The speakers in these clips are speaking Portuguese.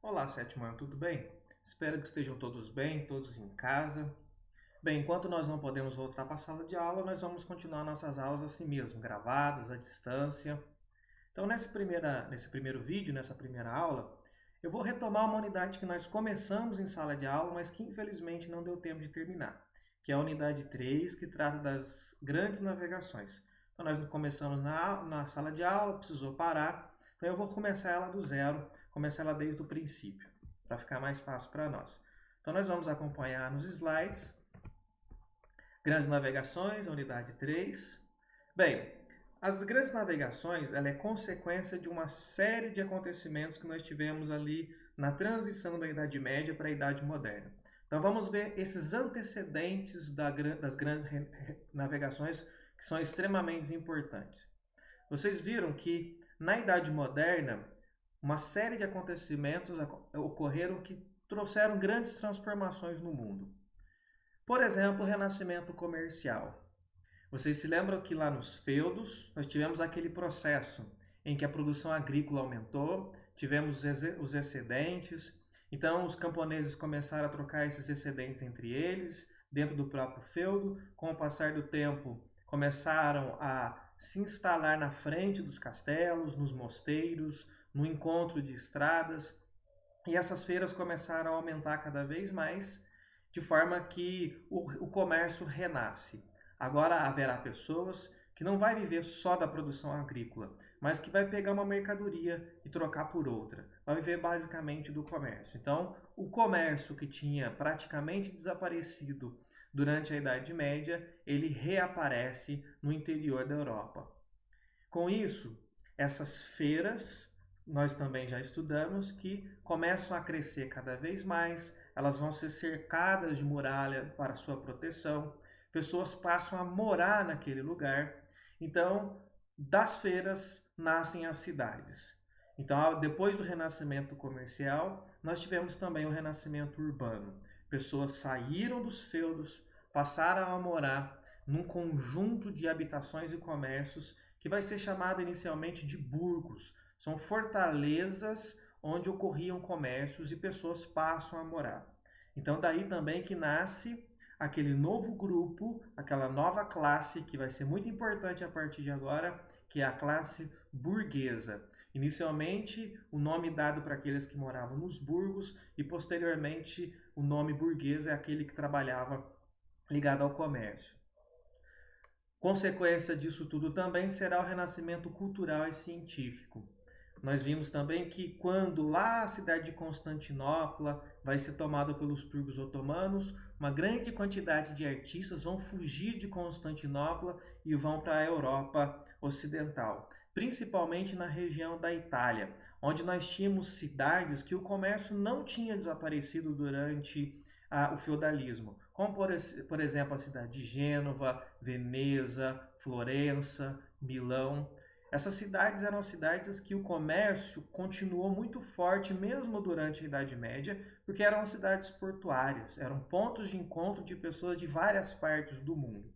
Olá, sétimo ano, tudo bem? Espero que estejam todos bem, todos em casa. Bem, enquanto nós não podemos voltar para a sala de aula, nós vamos continuar nossas aulas assim mesmo, gravadas à distância. Então, nesse primeiro vídeo, nessa primeira aula, eu vou retomar uma unidade que nós começamos em sala de aula, mas que infelizmente não deu tempo de terminar, que é a unidade 3, que trata das grandes navegações. Então, nós começamos na sala de aula, precisou parar, então eu vou começar ela do zero, começar ela desde o princípio, para ficar mais fácil para nós. Então, nós vamos acompanhar nos slides, grandes navegações, a unidade 3. Bem, as grandes navegações ela é consequência de uma série de acontecimentos que nós tivemos ali na transição da Idade Média para a Idade Moderna. Então vamos ver esses antecedentes das grandes navegações que são extremamente importantes. Vocês viram que na Idade Moderna uma série de acontecimentos ocorreram que trouxeram grandes transformações no mundo. Por exemplo, o renascimento comercial. Vocês se lembram que lá nos feudos nós tivemos aquele processo em que a produção agrícola aumentou, tivemos os excedentes, então os camponeses começaram a trocar esses excedentes entre eles, dentro do próprio feudo. Com o passar do tempo, começaram a se instalar na frente dos castelos, nos mosteiros, no encontro de estradas, e essas feiras começaram a aumentar cada vez mais, de forma que o comércio renasce. Agora haverá pessoas que não vai viver só da produção agrícola, mas que vai pegar uma mercadoria e trocar por outra. Vai viver basicamente do comércio. Então, o comércio que tinha praticamente desaparecido durante a Idade Média, ele reaparece no interior da Europa. Com isso, essas feiras, nós também já estudamos, que começam a crescer cada vez mais, elas vão ser cercadas de muralha para sua proteção, pessoas passam a morar naquele lugar. Então, das feiras nascem as cidades. Então, depois do renascimento comercial, nós tivemos também o renascimento urbano. Pessoas saíram dos feudos, passaram a morar num conjunto de habitações e comércios que vai ser chamado inicialmente de burgos. São fortalezas onde ocorriam comércios e pessoas passam a morar. Então daí também que nasce aquele novo grupo, aquela nova classe que vai ser muito importante a partir de agora, que é a classe burguesa. Inicialmente, o nome dado para aqueles que moravam nos burgos e posteriormente o nome burguês é aquele que trabalhava ligado ao comércio. Consequência disso tudo também será o renascimento cultural e científico. Nós vimos também que quando lá a cidade de Constantinopla vai ser tomada pelos turcos otomanos, uma grande quantidade de artistas vão fugir de Constantinopla e vão para a Europa Ocidental, principalmente na região da Itália, onde nós tínhamos cidades que o comércio não tinha desaparecido durante o feudalismo, como por exemplo a cidade de Gênova, Veneza, Florença, Milão. Essas cidades eram cidades que o comércio continuou muito forte mesmo durante a Idade Média, porque eram cidades portuárias, eram pontos de encontro de pessoas de várias partes do mundo.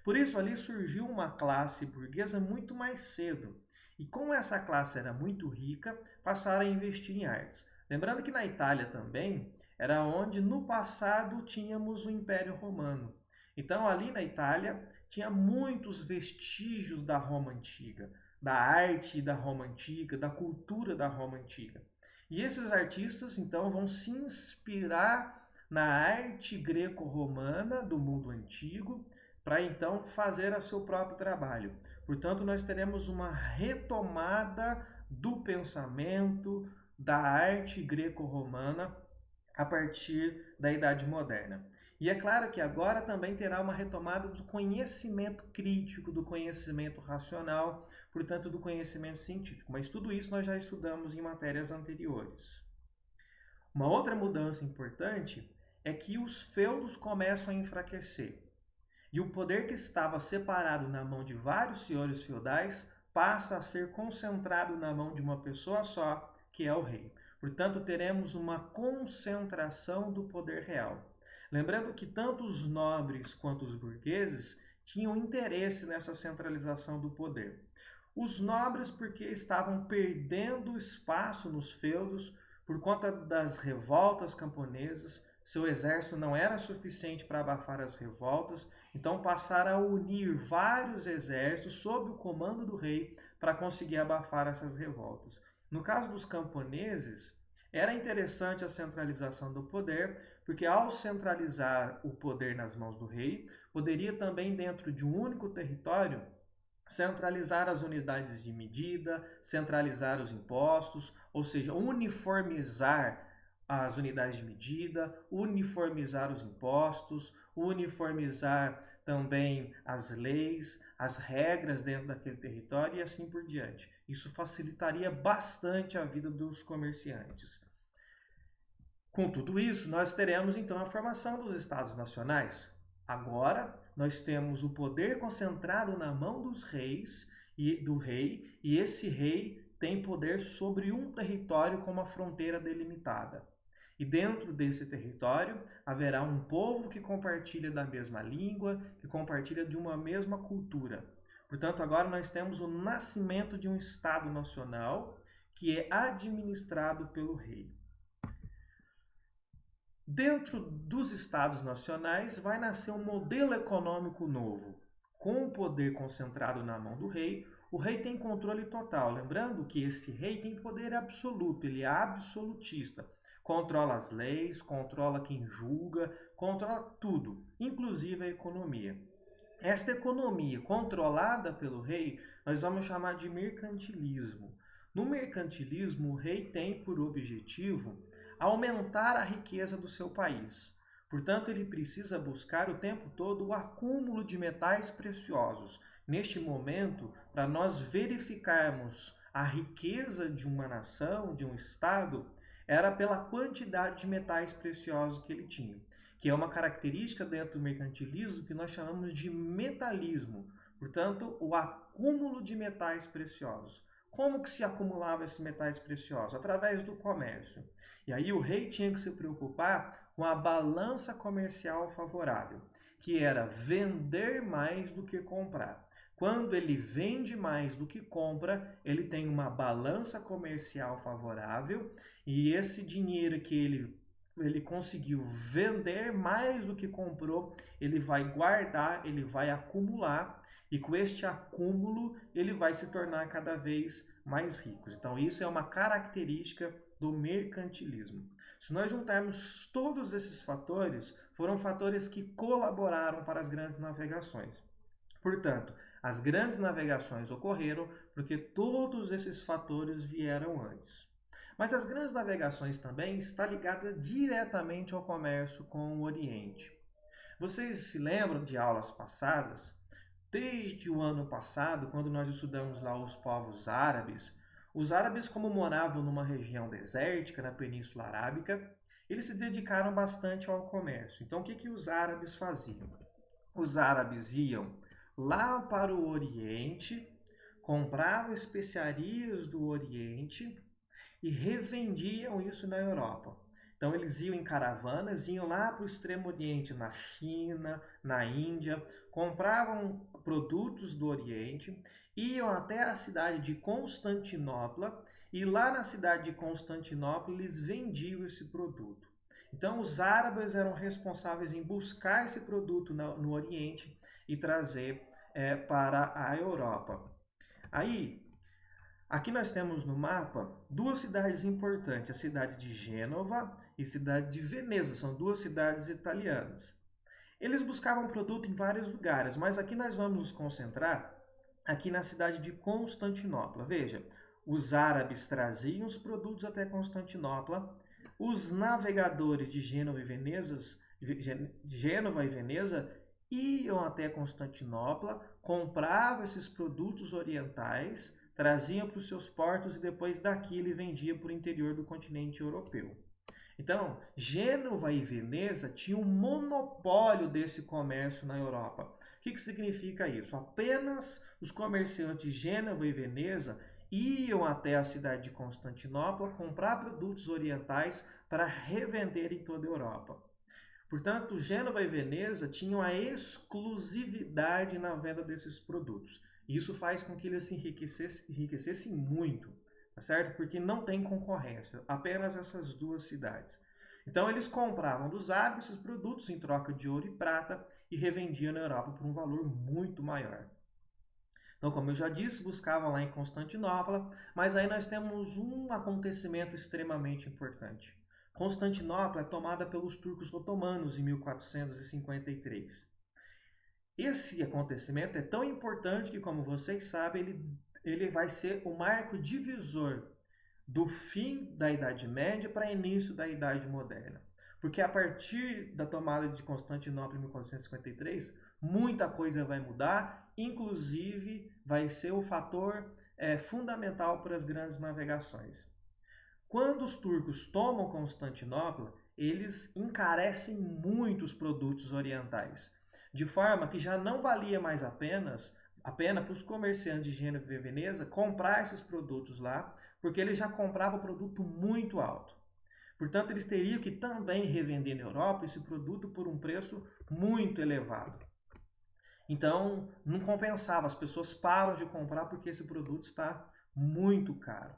Por isso ali surgiu uma classe burguesa muito mais cedo. E como essa classe era muito rica, passaram a investir em artes. Lembrando que na Itália também era onde no passado tínhamos o Império Romano. Então ali na Itália tinha muitos vestígios da Roma antiga, da arte da Roma antiga, da cultura da Roma antiga. E esses artistas então vão se inspirar na arte greco-romana do mundo antigo para então fazer o seu próprio trabalho. Portanto, nós teremos uma retomada do pensamento da arte greco-romana a partir da Idade Moderna. E é claro que agora também terá uma retomada do conhecimento crítico, do conhecimento racional, portanto, do conhecimento científico. Mas tudo isso nós já estudamos em matérias anteriores. Uma outra mudança importante é que os feudos começam a enfraquecer. E o poder que estava separado na mão de vários senhores feudais passa a ser concentrado na mão de uma pessoa só, que é o rei. Portanto, teremos uma concentração do poder real. Lembrando que tanto os nobres quanto os burgueses tinham interesse nessa centralização do poder. Os nobres, porque estavam perdendo espaço nos feudos, por conta das revoltas camponesas, seu exército não era suficiente para abafar as revoltas, então passaram a unir vários exércitos sob o comando do rei para conseguir abafar essas revoltas. No caso dos camponeses, era interessante a centralização do poder, porque ao centralizar o poder nas mãos do rei, poderia também, dentro de um único território, centralizar as unidades de medida, centralizar os impostos, ou seja, uniformizar as unidades de medida, uniformizar os impostos, uniformizar também as leis, as regras dentro daquele território e assim por diante. Isso facilitaria bastante a vida dos comerciantes. Com tudo isso, nós teremos então a formação dos estados nacionais. Agora, nós temos o poder concentrado na mão dos reis e do rei, e esse rei tem poder sobre um território com uma fronteira delimitada. E dentro desse território haverá um povo que compartilha da mesma língua, que compartilha de uma mesma cultura. Portanto, agora nós temos o nascimento de um Estado nacional que é administrado pelo rei. Dentro dos estados nacionais vai nascer um modelo econômico novo. Com o poder concentrado na mão do rei, o rei tem controle total. Lembrando que esse rei tem poder absoluto, ele é absolutista. Controla as leis, controla quem julga, controla tudo, inclusive a economia. Esta economia controlada pelo rei, nós vamos chamar de mercantilismo. No mercantilismo, o rei tem por objetivo aumentar a riqueza do seu país. Portanto, ele precisa buscar o tempo todo o acúmulo de metais preciosos. Neste momento, para nós verificarmos a riqueza de uma nação, de um estado, era pela quantidade de metais preciosos que ele tinha, que é uma característica dentro do mercantilismo que nós chamamos de metalismo. Portanto, o acúmulo de metais preciosos. Como que se acumulava esses metais preciosos? Através do comércio. E aí o rei tinha que se preocupar com a balança comercial favorável, que era vender mais do que comprar. Quando ele vende mais do que compra, ele tem uma balança comercial favorável e esse dinheiro que ele conseguiu vender mais do que comprou, ele vai guardar, ele vai acumular e com este acúmulo ele vai se tornar cada vez mais rico. Então isso é uma característica do mercantilismo. Se nós juntarmos todos esses fatores, foram fatores que colaboraram para as grandes navegações. Portanto, as grandes navegações ocorreram porque todos esses fatores vieram antes. Mas as grandes navegações também estão ligadas diretamente ao comércio com o Oriente. Vocês se lembram de aulas passadas? Desde o ano passado, quando nós estudamos lá os povos árabes, os árabes, como moravam numa região desértica, na Península Arábica, eles se dedicaram bastante ao comércio. Então, o que os árabes faziam? Os árabes iam lá para o Oriente, compravam especiarias do Oriente e revendiam isso na Europa. Então eles iam em caravanas, iam lá para o Extremo Oriente, na China, na Índia, compravam produtos do Oriente, iam até a cidade de Constantinopla e lá na cidade de Constantinopla eles vendiam esse produto. Então os árabes eram responsáveis em buscar esse produto no Oriente e trazer para a Europa. Aí, aqui nós temos no mapa duas cidades importantes, a cidade de Gênova e a cidade de Veneza, são duas cidades italianas. Eles buscavam produto em vários lugares, mas aqui nós vamos nos concentrar aqui na cidade de Constantinopla. Veja, os árabes traziam os produtos até Constantinopla, os navegadores de Gênova e Veneza iam até Constantinopla, compravam esses produtos orientais, traziam para os seus portos e depois daqui ele vendia para o interior do continente europeu. Então, Gênova e Veneza tinham um monopólio desse comércio na Europa. O que significa isso? Apenas os comerciantes de Gênova e Veneza iam até a cidade de Constantinopla comprar produtos orientais para revender em toda a Europa. Portanto, Gênova e Veneza tinham a exclusividade na venda desses produtos. Isso faz com que eles se enriquecessem muito. tá certo? Porque não tem concorrência, apenas essas duas cidades. Então eles compravam dos árabes esses produtos em troca de ouro e prata e revendiam na Europa por um valor muito maior. Então, como eu já disse, buscavam lá em Constantinopla, mas aí nós temos um acontecimento extremamente importante. Constantinopla é tomada pelos turcos otomanos em 1453. Esse acontecimento é tão importante que, como vocês sabem, ele vai ser o marco divisor do fim da Idade Média para início da Idade Moderna. Porque a partir da tomada de Constantinopla em 1453, muita coisa vai mudar, inclusive vai ser o fator fundamental para as grandes navegações. Quando os turcos tomam Constantinopla, eles encarecem muito os produtos orientais, de forma que já não valia mais a pena para os comerciantes de Gênova e Veneza comprar esses produtos lá, porque eles já compravam o produto muito alto. Portanto, eles teriam que também revender na Europa esse produto por um preço muito elevado. Então, não compensava, as pessoas param de comprar porque esse produto está muito caro.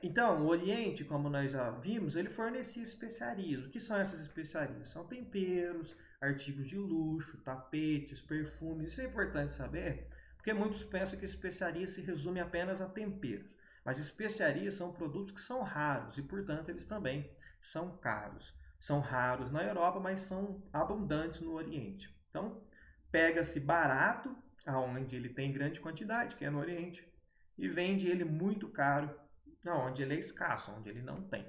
Então, o Oriente, como nós já vimos, ele fornecia especiarias. O que são essas especiarias? São temperos, artigos de luxo, tapetes, perfumes. Isso é importante saber, porque muitos pensam que especiarias se resume apenas a temperos. Mas especiarias são produtos que são raros e, portanto, eles também são caros. São raros na Europa, mas são abundantes no Oriente. Então, pega-se barato, aonde ele tem grande quantidade, que é no Oriente, e vende ele muito caro onde ele é escasso, onde ele não tem.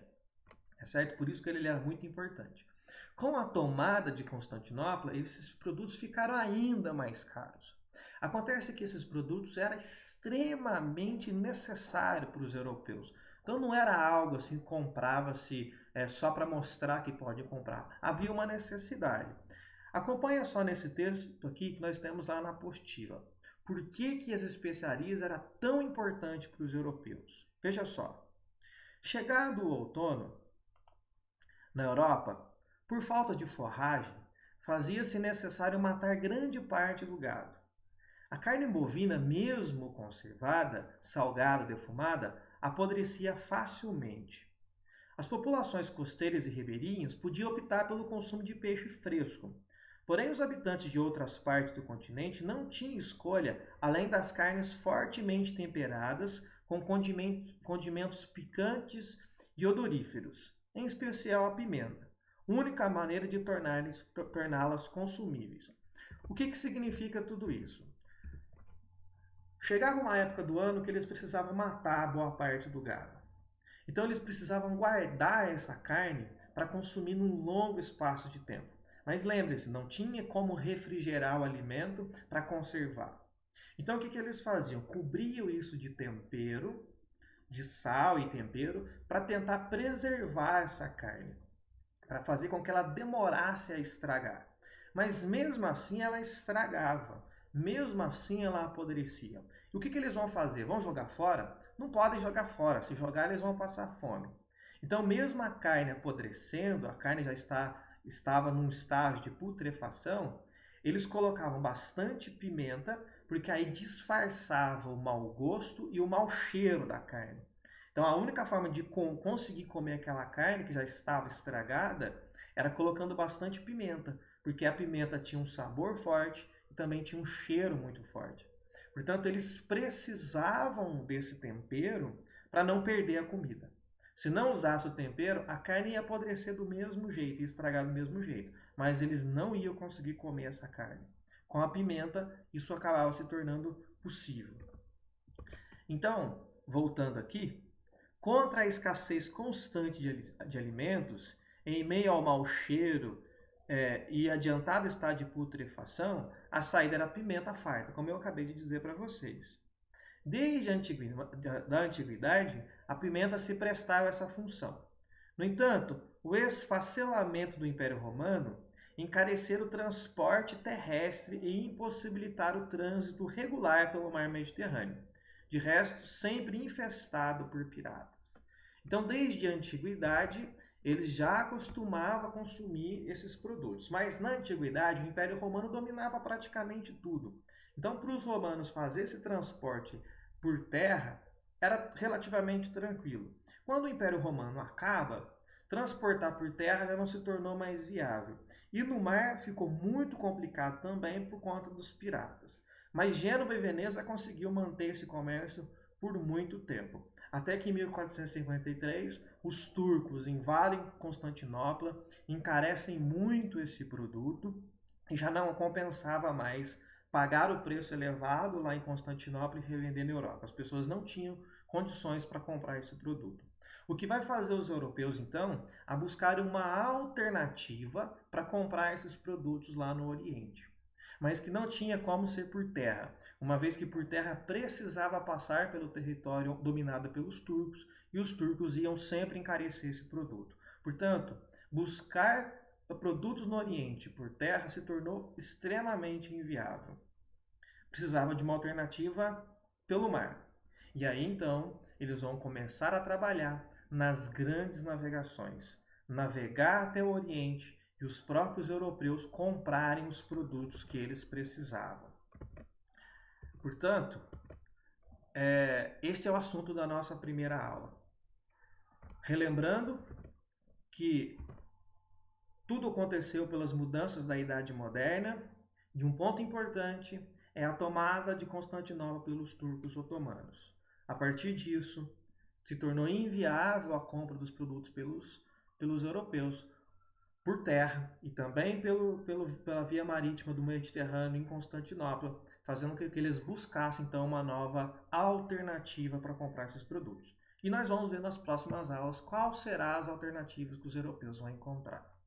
É certo? Por isso que ele era muito importante. Com a tomada de Constantinopla, esses produtos ficaram ainda mais caros. Acontece que esses produtos eram extremamente necessários para os europeus. Então não era algo assim que comprava-se só para mostrar que pode comprar. Havia uma necessidade. Acompanha só nesse texto aqui que nós temos lá na apostila. Por que as especiarias eram tão importantes para os europeus? Veja só. Chegado o outono, na Europa, por falta de forragem, fazia-se necessário matar grande parte do gado. A carne bovina, mesmo conservada, salgada, defumada, apodrecia facilmente. As populações costeiras e ribeirinhas podiam optar pelo consumo de peixe fresco. Porém, os habitantes de outras partes do continente não tinham escolha além das carnes fortemente temperadas com condimentos picantes e odoríferos, em especial a pimenta, única maneira de torná-las consumíveis. O que significa tudo isso? Chegava uma época do ano que eles precisavam matar boa parte do gado. Então eles precisavam guardar essa carne para consumir num longo espaço de tempo. Mas lembre-se, não tinha como refrigerar o alimento para conservar. Então o que eles faziam? Cobriam isso de tempero, de sal e tempero, para tentar preservar essa carne, para fazer com que ela demorasse a estragar. Mas mesmo assim ela estragava, mesmo assim ela apodrecia. E o que eles vão fazer? Vão jogar fora? Não podem jogar fora, se jogar eles vão passar fome. Então mesmo a carne apodrecendo, a carne já estava num estágio de putrefação, eles colocavam bastante pimenta, porque aí disfarçava o mau gosto e o mau cheiro da carne. Então a única forma de conseguir comer aquela carne que já estava estragada era colocando bastante pimenta, porque a pimenta tinha um sabor forte e também tinha um cheiro muito forte. Portanto, eles precisavam desse tempero para não perder a comida. Se não usasse o tempero, a carne ia apodrecer do mesmo jeito, ia estragar do mesmo jeito, mas eles não iam conseguir comer essa carne. Com a pimenta, isso acabava se tornando possível. Então, voltando aqui, contra a escassez constante de alimentos, em meio ao mau cheiro e adiantado estado de putrefação, a saída era a pimenta farta, como eu acabei de dizer para vocês. Desde a antiguidade, a pimenta se prestava a essa função. No entanto, o esfacelamento do Império Romano encareceu o transporte terrestre e impossibilitar o trânsito regular pelo mar Mediterrâneo, de resto sempre infestado por piratas. Então, desde a antiguidade, eles já costumavam consumir esses produtos. Mas na antiguidade, o Império Romano dominava praticamente tudo. Então, para os romanos fazer esse transporte por terra, era relativamente tranquilo. Quando o Império Romano acaba, transportar por terra já não se tornou mais viável. E no mar ficou muito complicado também por conta dos piratas. Mas Gênova e Veneza conseguiu manter esse comércio por muito tempo. Até que em 1453 os turcos invadem Constantinopla, encarecem muito esse produto e já não compensava mais pagar o preço elevado lá em Constantinopla e revender na Europa. As pessoas não tinham condições para comprar esse produto. O que vai fazer os europeus, então, a buscarem uma alternativa para comprar esses produtos lá no Oriente, mas que não tinha como ser por terra, uma vez que por terra precisava passar pelo território dominado pelos turcos e os turcos iam sempre encarecer esse produto. Portanto, buscar produtos no Oriente por terra se tornou extremamente inviável. Precisava de uma alternativa pelo mar. E aí então eles vão começar a trabalhar nas grandes navegações, navegar até o Oriente e os próprios europeus comprarem os produtos que eles precisavam. Portanto, este é o assunto da nossa primeira aula. Relembrando que tudo aconteceu pelas mudanças da Idade Moderna e um ponto importante é a tomada de Constantinopla pelos turcos otomanos. A partir disso, se tornou inviável a compra dos produtos pelos europeus por terra e também pela via marítima do Mediterrâneo em Constantinopla, fazendo com que eles buscassem então uma nova alternativa para comprar esses produtos. E nós vamos ver nas próximas aulas quais serão as alternativas que os europeus vão encontrar.